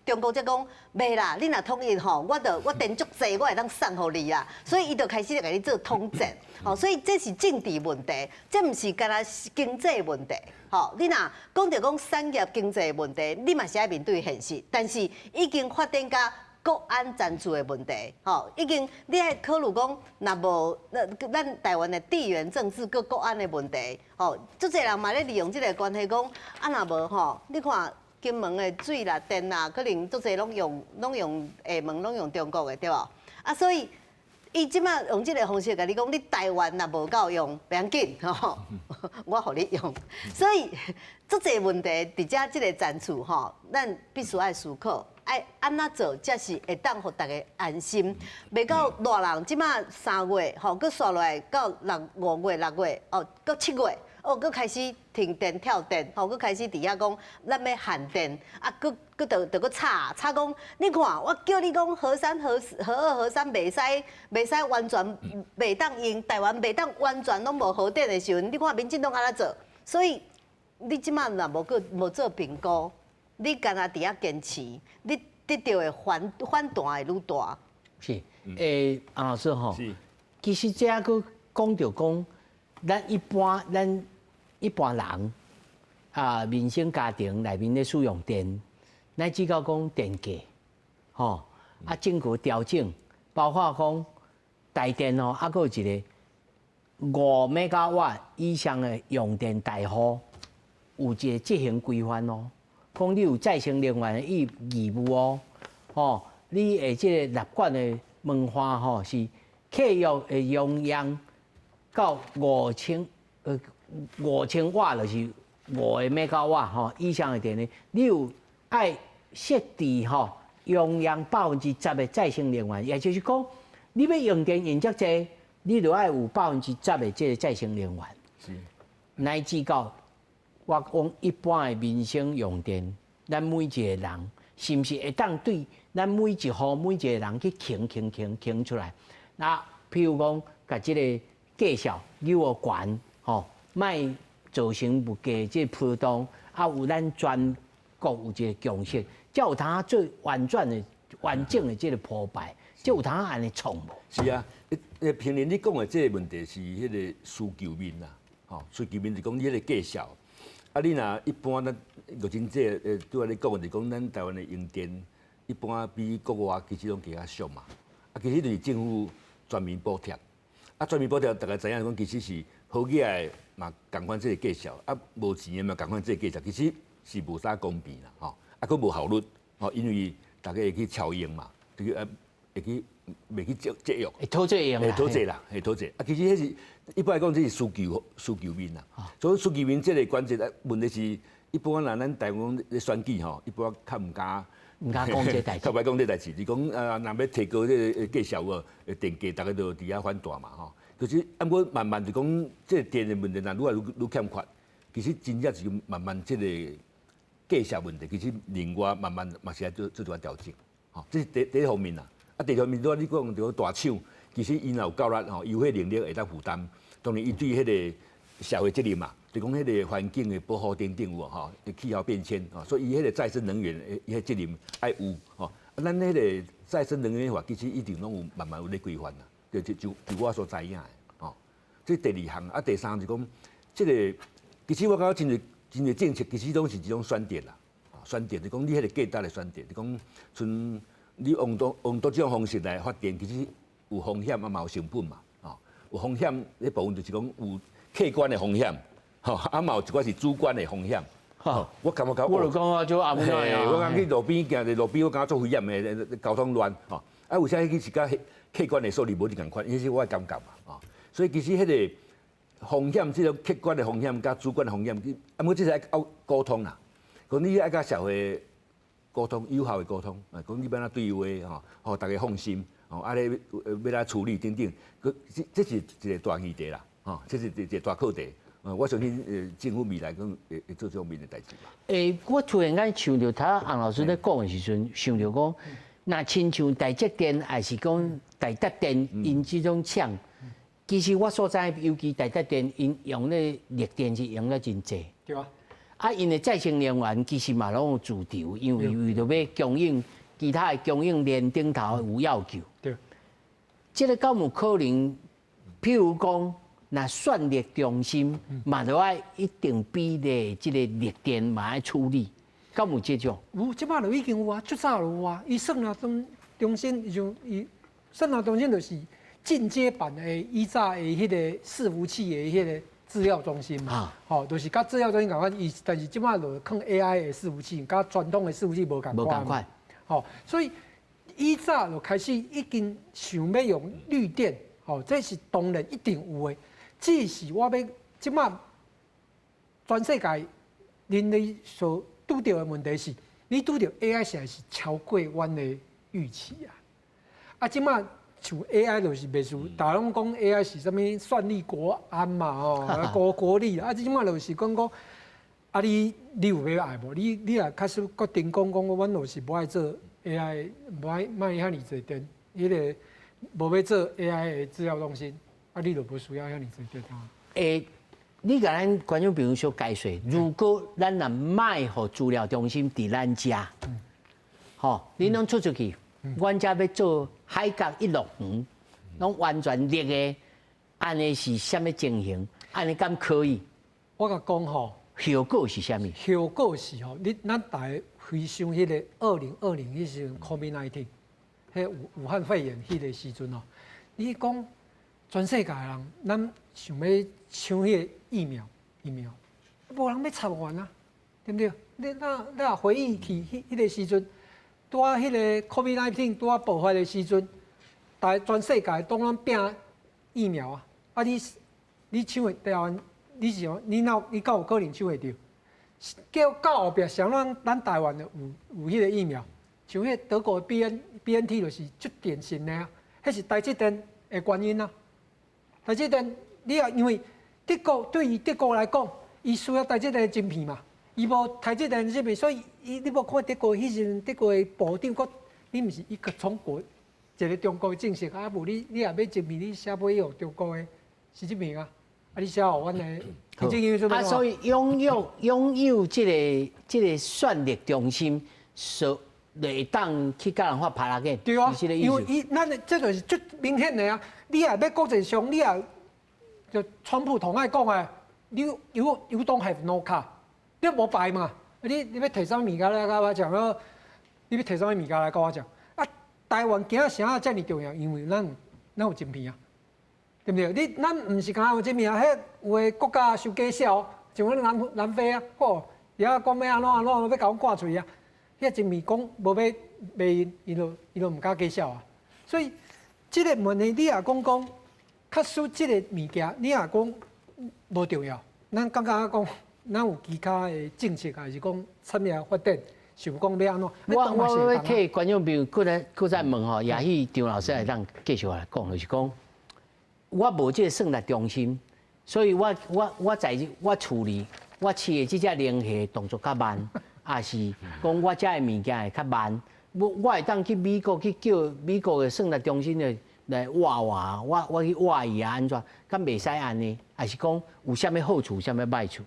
中国则讲袂啦，你若统一吼，我电足济，我会当送互你啦。所以伊就开始甲你做统战，吼，所以这是政治问题，这毋是干那经济问题，吼。你若讲着讲产业经济问题，你嘛是爱面对现实，但是已经发展到国安战术的问题，吼，已经你爱考虑讲，若无咱台湾的地缘政治佮国安的问题，吼，足侪人嘛咧利用即个关系讲，啊若无吼，你看。金门的水啦、电啦，可能足侪拢用厦门拢用中国的，对无？啊，所以伊即马用即个方式甲你讲，你台湾若无够用，不要紧吼，我互你用。所以，足侪问题伫遮即个展处吼，咱必须爱思考，爱安怎做才是会当互大家安心。袂到热人，即马3月吼，佮刷落来到5月、6月哦，到7月。哦，佮开始停电跳电，吼，佮开始伫遐讲咱要限电，啊，佮就佮吵讲，你看我叫你讲核2、核3袂使完全袂当用，台湾袂当完全拢无核电的时阵，你看民进党安怎做？所以你即马若无做评估，你干那伫遐坚持，你得到的反弹会愈大。是，洪老师吼，其实这个讲着讲，咱一般人啊，民生家庭内面咧使用电，乃至到讲电价，吼，啊，政府调整，包括讲台电哦，啊，佫有一个5 MW 以上的用电大户，有一个执行规范哦，讲你有再生能源的义务哦，吼，你的即个纳管的门花吼是契约的容量到5000瓦，就是5个 MW 吼以上的电呢，你有爱设置吼容量10%的再生能源，也就是讲，你要用电用遮济，你就爱有10%的这个再生能源。是，乃至到我讲一般的民生用电，咱每一个人是毋是会当对咱每一户每一个人去倾出来？那譬如讲，甲即个计数幼儿园吼，卖造成物价即波动，啊有咱全国有一个共识，才有通做完整的即个破败，才有通安尼创无。是啊，平年你讲的这个问题是迄个需求面啦，吼，需求面是讲你迄个计数。啊，你若一般咱目前这对我咧讲就是讲，咱台湾的用电一般比国外其实拢加较俗嘛。啊，其实就是政府全面补贴。啊，全面补贴大家知影讲，其实是好起来嘛，共款这个计数，啊，无钱的嘛，共款这个计数，其实是无啥公平啦，吼，啊，佫无效率，吼，因为大家会去超用嘛，就是会去袂去节约，会讨债用，会讨债啦，会讨债。啊，其实迄是一般来讲，这是需求面啦。所以需求面这个关键问题是，一般人咱台湾咧选举吼，一般较毋敢讲这代志，较袂讲这代志。你讲若要提高这个计数哦，电价大家都伫遐反弹嘛吼。就是按过慢慢就讲，这个电的问题，若愈来愈欠缺，其实真正是慢慢这个计数问题，其实另外慢慢嘛是要做一调整。吼，这是第一方面啦。啊，第二方面，你讲着大厂，其实因有够力吼，有迄能力会当负担。当然，伊对迄个社会责任嘛，就讲迄个环境的保护等等有吼，气候变迁吼，所以伊迄个再生能源的迄个责任爱有吼。啊，咱迄个再生能源法，其实一定拢有慢慢有咧规范啦。就我所知影的吼，这第二项啊，第三就讲，这个其实我感觉真侪政策其实拢是一种选电啦，选电就讲你迄个价值的选电，就讲像你用这种方式来发电，其实有风险啊嘛有成本嘛，吼，有风险迄部分就是讲有客观的风险，吼，啊嘛有一寡是主观的风险。我感觉我就讲啊，就阿不奈啊，我讲去路边行，路边我感觉做危险的交通乱，吼，啊有啥迄个是甲客观的数字无一共款，迄是我的感觉嘛，啊，所以其实迄个风险，这种客观的风险甲主观的风险，啊，我这是爱沟通啦，讲你爱甲社会沟通，有效的沟通，啊，讲你要哪对话，吼，互大家放心，吼，啊咧要来处理等等，这是一个大议题啦，吼，这是一个大课题。我相信政府未来讲会做这方面的代志嘛。我突然间想到他洪老师咧讲的时阵，想到讲，那亲像台积电还是讲台积电因这种厂，其实我所知，尤其台积电因用咧绿电是用了真济。对啊。啊，因的再生能源其实嘛拢有主流，因为为着要供应其他的供应链顶头有要求。对。这个敢有可能？譬如讲。那算力中心嘛，就爱一定比例即个绿电嘛爱处理，敢有这种？有，即摆就已经有啊，足早就有啊。伊算力中心就伊算力中心就是进阶版的以早的迄个伺服器的迄个资料中心嘛。吼，就是甲资料中心共款，伊但是即摆就放 AI 的伺服器，甲传统的伺服器无共款。无共款。吼，所以以早就开始已经想要用绿电，吼，这是当然一定有的。只是我要即马全世界人类所拄到的问题是，你拄到 AI 实在是超过阮的预期啊！啊，即马像 AI 就是袂输，大家拢讲 AI 是啥物算力国安嘛，哦，国力啊，即马就是讲。啊你有要爱无？你若开始决定讲，阮就是无爱做 AI， 无爱遐尼侪电，迄个无要做 AI 的资料中心，啊，你就无需要遐尼侪电啊。你甲咱观众朋友小解说，如果咱若卖互资料中心伫咱家，吼，你拢出去，阮家要做海角一路园，拢完全绿的，安尼是啥物情形？安尼敢可以？我甲讲吼。效果是啥物？效果是吼，咱大家回想迄个2020迄时阵 COVID-19， 迄武汉肺炎迄个时阵吼，你讲全世界人，咱想要抢迄个疫苗，无人要插完啊，对不对？你若回忆起迄个时阵，拄啊迄个 COVID-19 拄啊爆发的时阵，全世界都拢拼疫苗啊，啊你抢的台湾。你敢有可能抢会到？到后壁，像咱台湾的有迄个疫苗，像迄德国的 BNT 就是最典型的啊，迄是台积电的原因啊。台积电，你也因为德国对于德国来讲，伊需要台积电的晶片嘛，伊无台积电的晶片，所以你无看德国迄时德国的部长讲，你毋是一个中国一个中国的政策啊，无你也要晶片，你写买予中国的习近平啊。啊！你写互阮的，啊，所以拥有这个算力中心，所会当去甲人发拍拉嘅，对啊，因为咱这就是最明显的啊！你也要国际上，你也就川普同爱讲的，你 you don't have no car， 你无牌嘛？你要摕啥物物件来甲我讲咯？你要摕啥物物件来甲我讲？啊，台湾今仔啥遮尔重要？因为咱有晶片啊。对不对？咱唔是讲有这面啊，迄有个国家收假小，像阮南非啊，嚯，也讲要安怎，要甲阮挂嘴啊，迄真面讲无要卖伊就唔敢假小啊。所以这个问题你也讲，确实这个物件你也讲无重要。咱感觉讲，咱有其他的政策，还是讲产业发展，想讲要安怎？我要替观众朋友搁再问吼，也许张老师来当继续来讲，就是讲。我无这个算力中心，所以我在我处理我饲的这只零下动作较慢，也是讲我遮的物件会较慢。我会当去美国去叫美国的算力中心来挖我去挖伊啊安怎？敢袂使安尼？还是讲有啥物好处，啥物歹处？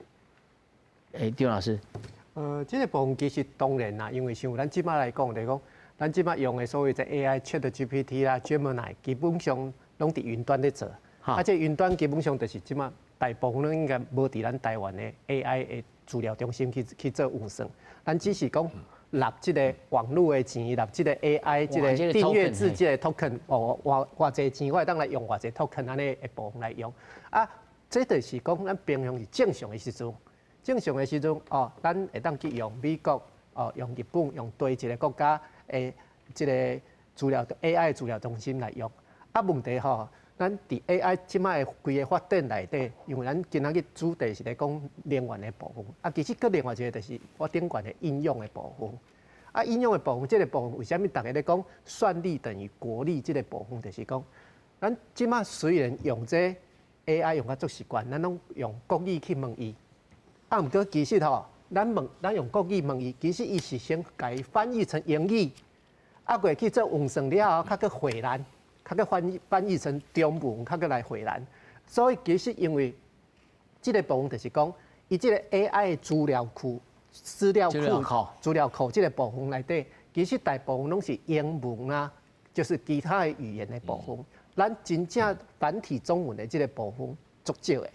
张老师，这个部分其实当然啦，因为像咱即马来讲，就是讲咱即马用的所谓的 AI、ChatGPT 啦、Gemini， 基本上。拢伫云端咧做，啊，这云端基本上就是即马大部分拢应该无伫咱台湾的 AI 的资料中心去做运算，咱只是讲纳即个网络的钱，纳即个 AI 即个订阅制即个 token， 偌济钱，我会当来用偌济 token 安尼的部分来用，啊，这就是讲咱平常是正常的时阵，哦，咱会当去用美国，哦，用日本，用对一个国家的即个资料 AI 资料中心来用。啊，问题吼，咱伫 AI 即摆的规个发展内底，因为咱今仔日主题是咧讲能源的部分，啊，其实搁另外一个就是我顶悬的应用的部分。啊，应用的部分，这个部分为虾米大家咧讲算力等于国力？这个部分就是讲，咱即摆虽然用这 AI 用啊足习惯，咱拢用国语去问伊，啊，毋过其实吼，咱用国语问伊，其实伊是先甲伊翻译成英语，啊，过去做运算了后，较去回咱。它个翻译成中文，它个来回咱，所以其实因为这个部分就是讲，伊这个 AI 的资料库、资料库这个部分内底，其实大部分拢是英文啊，就是其他的语言的部分。咱真正繁体中文的这个部分足少的，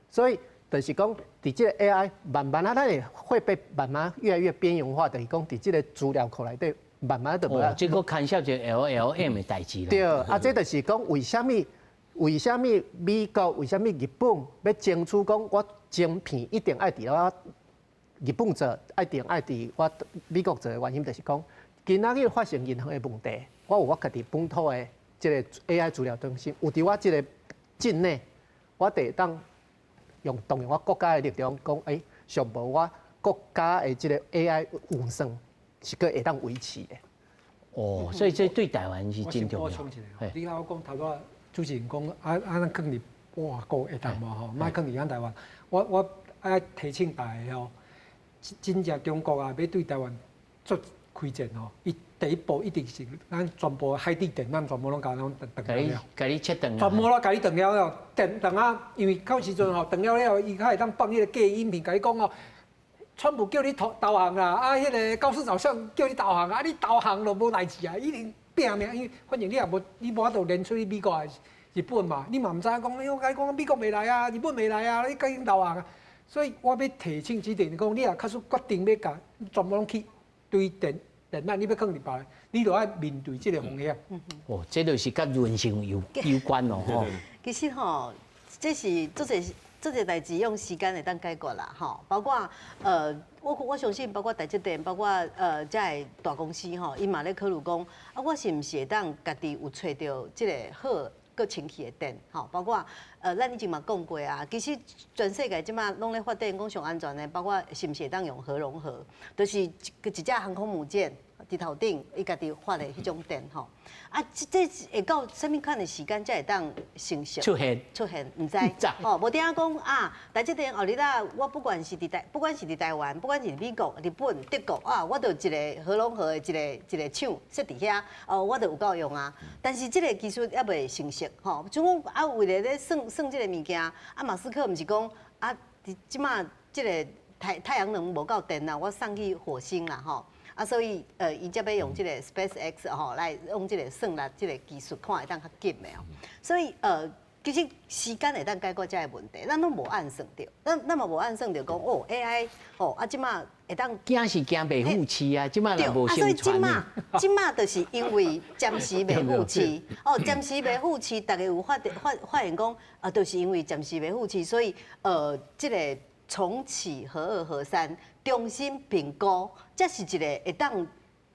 所以就是讲，伫这个 AI 慢慢啊，咱会被慢慢越来越边缘化，就是讲伫这个资料库内底。慢慢的，这个看效就 LLM 的代志啦。对，啊，这就是讲为什么美国、为什么日本要争取讲我晶片一定爱伫我日本做，一定爱伫我美国做的原因，就是讲今仔日发生任何的问题，我有我家己本土的即个 AI 资料中心，有伫我即个境内，我得当动用我国家的力量，讲上无我国家的即个 AI 运算是个会当维持的。哦，所以这对台湾是真重要。我先补充一下，你讲头拄主持人讲咱放伫外国会当无吼，莫放伫咱台湾。我爱提醒大家吼，真正中国啊要对台湾做开战吼，伊第一步一定是咱全部海底电，咱全部拢甲咱断了。甲你切断。全部拢甲你断了了，断啊！因为到时阵吼断了了，伊较会当放迄个假影片，甲你讲哦。川普叫你导航啦，迄个高市早上叫你导航啊，你导航都无代志啊，一定拼命，因为反正你无法度连出去美国啊、日本嘛，你嘛唔知影讲，我甲你讲美国未来啊，日本未来啊，你甲因导航啊，所以我要提醒几点，讲你若确实决定要甲全部拢去对电缆，你要放入别，你就要面对这个风险。哦，这就是甲人性有关哦。吼，其实吼，这是这个代志用时间会当解决啦，吼，包括我相信，包括台积电，包括这大公司吼，伊嘛咧考虑讲，我是毋是会当家己有找到即个好搁清气的电，吼，包括咱以前嘛讲过啊，其实全世界即马拢咧发展讲上安全的，包括是毋是会当用核融合，就是一只航空母舰伫头顶，伊家己发的迄种电吼。啊，这会到什么款的时间才会当成熟？出现，唔知。哦，无听讲啊，台积电后日啦，我不管是伫台湾，不管是美国、日本、德国啊，我就一个核融合的一个厂设伫遐，我就有够用啊。但是这个技术还未成熟，吼，就讲啊，为了咧算这个物件，啊，马斯克毋是讲啊，即马这个太阳能无够电啦，我送去火星啦，吼。啊，所以伊才要用这个 SpaceX 吼来用这个算力这个技术，看会当较紧的哦。所以其实时间会当解决这个问题，咱拢无按算着，咱嘛无按算着讲哦 AI 哦啊，即马会当惊是惊袂富市啊，即马也无宣传呢。即马就是因为暂时袂富市，哦，暂时袂富市，大家有发现讲啊，就是因为暂时袂富市，所以这个重启核二核三。重新评估，这是一个会当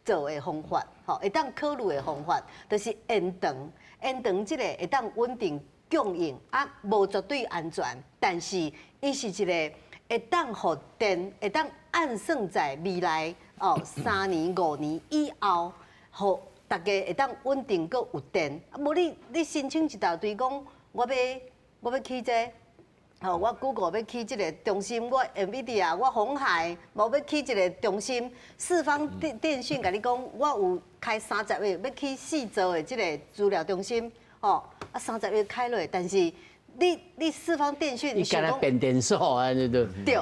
做的方法，吼，会当考虑的方法，就是延长这个会当稳定供应，啊，无绝对安全，但是伊是一个会当互电，会当按算在未来3年5年以后，互大家会当稳定搁有电，啊，无你申请一大堆讲，我要起这。哦，我 Google 要起这个中心，我 NVIDIA 我鸿海无要起这个中心，四方电讯甲你讲，我有开30个要起4座的这个资料中心，哦，啊30个开落，但是你四方电讯，你干那变电所啊，对，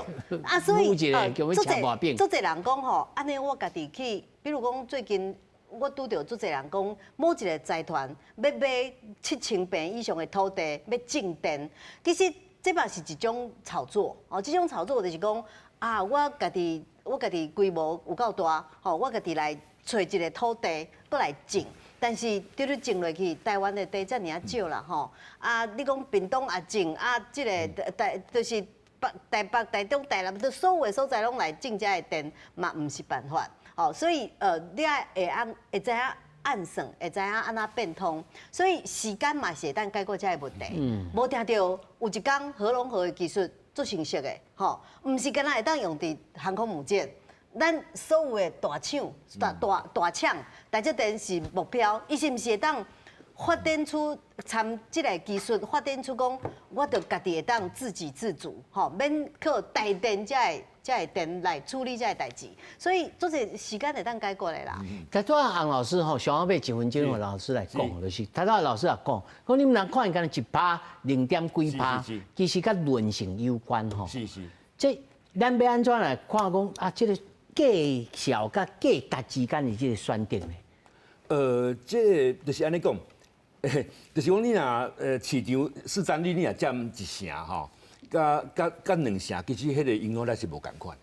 啊，所以做侪人讲吼，安尼我家己去，比如讲最近。我拄到足侪人讲，某一个财团要买7000坪以上的土地，要种电。其实这嘛是一种炒作，哦，这种炒作就是讲啊，我家己规模有够大，吼，我家己来找一个土地，搁来种。但是对你种落去，台湾的地遮尔少啦，吼。啊，你讲屏东也种，啊，这个就是台北、台中、台南，所有的所在拢来种遮的电，嘛毋是办法。哦，所以你会知影按算，会知影安怎变通，所以时间嘛是会当解决这个问题。无听到有一天核融合的技术做成熟的，吼，毋是干那会当用伫航空母舰，咱所有的大厂、大厂，台积电是目标，伊是毋是会当发展出这个技术，发展出讲，我着家己会当自给自足，吼，免靠台电才会电来处理这个代志，所以做些时间会当解决的啦。他昨下洪老师吼，想要买1分钟，老师来讲就是，他昨老师也讲，讲你们人看干1%、0.几%，其实甲论性有关吼。是。这咱要安怎来看讲啊？这个价小甲价值之间的这个选定呢？这就是安尼讲，就是讲你若市场市占率你若占1成吼。甲2成，其实迄个影响力是无共款，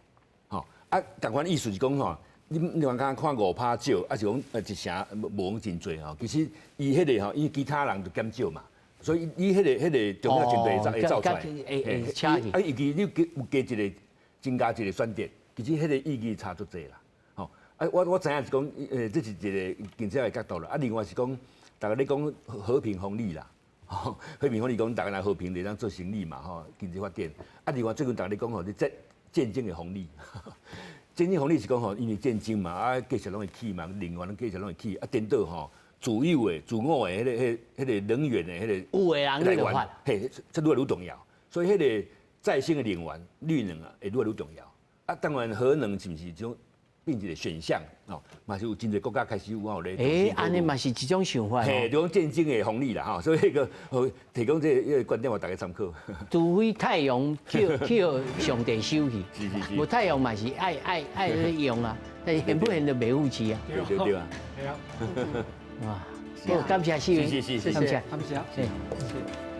吼啊，共款意思是讲吼，你往看5%少，还是讲1成无讲真多吼。其实伊迄个吼，因为其他人就减少嘛，所以伊迄个中央程度会走出来。啊，以及你有加一个增加一个选择，其实迄个意义差足济啦，吼我知影是讲，这是一个经济的角度啦。啊，另外是讲，大家咧讲和平红利啦，和平红利讲大家来和平地当做生意嘛，吼，经济发展。啊，另外最近大家咧讲吼，你战争的红利，战争红利是讲吼，因为战争嘛，啊，价钱拢会起嘛，能源的价钱拢会起，啊，颠倒吼，自有的、自我的迄个能源的迄个有的人来源，嘿，这愈来愈重要。所以迄个再生的能源、绿能啊，会愈来愈重要。啊，当然核能是不是一种变一个选项哦？嘛是有真侪国家开始有吼咧。安尼嘛是一种想法。嘿，就讲战争的红利啦，吼，所以迄个提供这个观点，互大家参考。除非太阳去上帝收去，是。无太阳嘛是爱用啊，但是现不现就袂付钱啊。对啊。系啊。哇，好，感谢四位，谢谢，感谢，感谢。